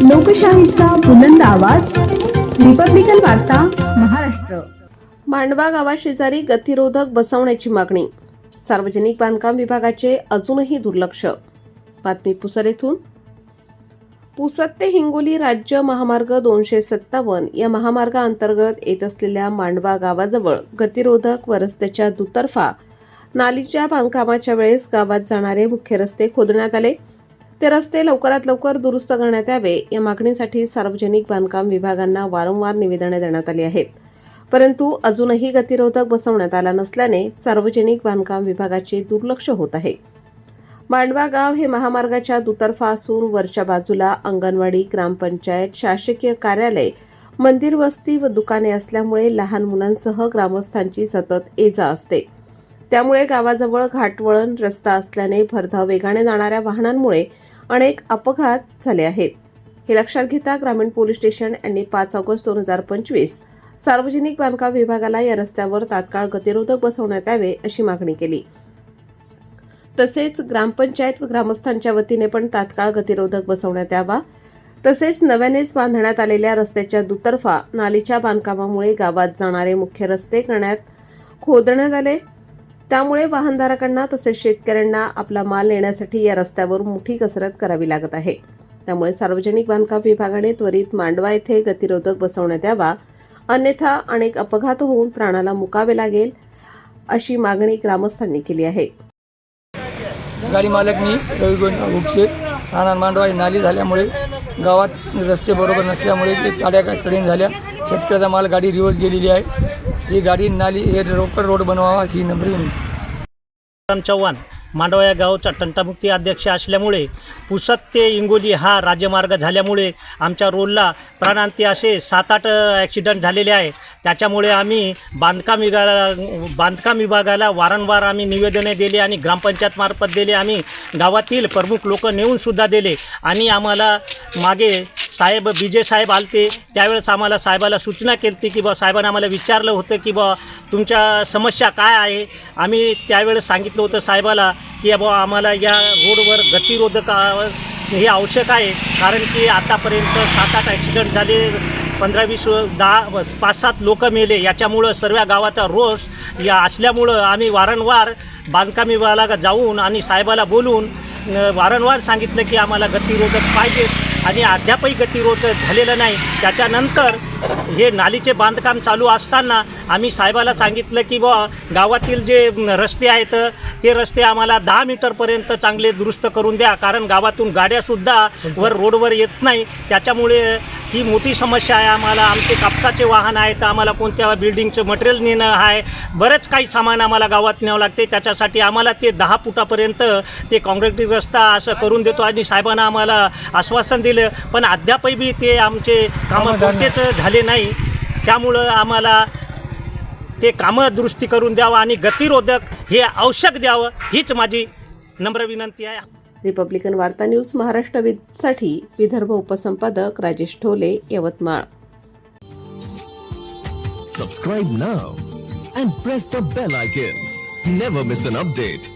लोकशाहीचा बुलंद आवाज, रिपब्लिकन वार्ता महाराष्ट्र। मांडवा गावाशेजारी गतिरोधक बसवण्याची मागणी, सार्वजनिक बांधकाम विभागाचे अजूनही दुर्लक्ष। बातमी पुसद येथून। पुसद ते हिंगोली राज्य महामार्ग 257 या महामार्गाअंतर्गत येत असलेल्या मांडवा गावाजवळ गतिरोधक व रस्त्याच्या दुतर्फा नालीच्या बांधकामाच्या वेळेस गावात जाणारे मुख्य रस्ते खोदण्यात आले। ते रस्ते लवकरात लवकर दुरुस्त करण्यात यावे या मागणीसाठी सार्वजनिक बांधकाम विभागांना वारंवार निवेदने देण्यात आली आहेत, परंतु अजूनही गतिरोधक बसवण्यात आला नसल्याने सार्वजनिक बांधकाम विभागाचे दुर्लक्ष होत आहे। मांडवा गाव हे महामार्गाच्या दुतर्फा असून वरच्या बाजूला अंगणवाडी, ग्रामपंचायत, शासकीय कार्यालय, मंदिर, वस्ती व दुकाने असल्यामुळे लहान मुलांसह ग्रामस्थांची सतत ये-जा असते। त्यामुळे गावाजवळ घाटवळण रस्ता असल्याने भरधाव वेगाने जाणाऱ्या वाहनांमुळे अनेक अपघात झाले आहेत। हे लक्षात घेता ग्रामीण पोलीस स्टेशन यांनी 5 ऑगस्ट 2025 सार्वजनिक बांधकाम विभागाला या रस्त्यावर तात्काळ गतिरोधक बसवण्यात यावे अशी मागणी केली। तसेच ग्रामपंचायत व ग्रामस्थांच्या वतीने पण तात्काळ गतिरोधक बसवण्यात यावा। तसेच नव्यानेच बांधण्यात आलेल्या रस्त्याच्या दुतर्फा नालीच्या बांधकामामुळे गावात जाणारे मुख्य रस्ते खोदण्यात आले। त्यामुळे वाहनधारकांना तसेच शेतकऱ्यांना आपला माल नेण्यासाठी या रस्त्यावर मोठी कसरत करावी लागत आहे। त्यामुळे सार्वजनिक बांधकाम विभागाने त्वरित मांडवा येथे गतिरोधक बसवण्यात यावा, अन्यथा अनेक अपघात होऊन प्राणाला मुकावे लागेल अशी मागणी ग्रामस्थांनी केली आहे। गाडी मालक मी रवी गोविंद उपसे राहणार मांडवा। नाली झाल्यामुळे गावात रस्ते बरोबर नसल्यामुळे गाड्या चढण झाल्या, शेतकऱ्याचा माल गाडी रिवर्स गेलेली आहे। ही गाडी नाली हे रोकड रोड बनवावा ही नम्र विनंती। चव्हाण मांडवा या गावचा तंटामुक्ती अध्यक्ष असल्यामुळे पुसद ते हिंगोली हा राज्यमार्ग झाल्यामुळे आमच्या रोडला प्राणांती असे 7-8 ॲक्सिडेंट झालेले आहे। त्याच्यामुळे आम्ही बांधकाम विभागाला वारंवार आम्ही निवेदने दिले आणि ग्रामपंचायतमार्फत दिले, आम्ही गावातील प्रमुख लोक नेऊनसुद्धा दिले आणि आम्हाला मागे साहेब BJ साहेब आलते त्यावेळेस आम्हाला साहेबाला सूचना केली की साहेबांना आम्हाला विचारलं होतं की तुमच्या समस्या काय आहे। आम्ही त्यावेळेस सांगितलं होतं साहेबाला की आम्हाला या रोडवर गतिरोधक हे आवश्यक आहे, कारण की आतापर्यंत 7-8 ॲक्सिडेंट झाले, 15-20 5-7 लोक मेले। याच्यामुळं सर्व गावाचा रोष या असल्यामुळं आम्ही वारंवार बांधकाम विभागाला जाऊन आणि साहेबाला बोलून वारंवार सांगितलं की आम्हाला गतिरोधक पाहिजे आणि अद्यापही गतिरोधक झालेलं नाही। त्याच्यानंतर हे नालीचे बांधकाम चालू असताना आम्ही साहेबाला सांगितलं की गावातील जे रस्ते आहेत ते रस्ते आम्हाला 10 मीटरपर्यंत चांगले दुरुस्त करून द्या, कारण गावातून गाड्यासुद्धा रोडवर येत नाही। त्याच्यामुळे ही मोठी समस्या आहे आम्हाला। आमचे कापसाचे वाहन आहेत, आम्हाला कोणत्या बिल्डिंगचं मटेरियल नेणं आहे, बरंच काही सामान आम्हाला गावात न्यावं लागते। त्याच्यासाठी आम्हाला ते 10 फुटापर्यंत ते काँक्रीट रस्ता असं करून देतो आणि साहेबांना आम्हाला आश्वासन दिलं, पण अद्यापही बी ते आमचे कामं कोणतेच झाले नाही। त्यामुळं आम्हाला ते कामं दुरुस्ती करून द्यावं आणि गतिरोधक हे आवश्यक द्यावं हीच माझी नम्र विनंती आहे। रिपब्लिकन वार्ता न्यूज महाराष्ट्रासाठी Vidarbha उपसंपादक Rajesh Dhole, Yavatmal. Subscribe now and press the bell icon. Never miss an update.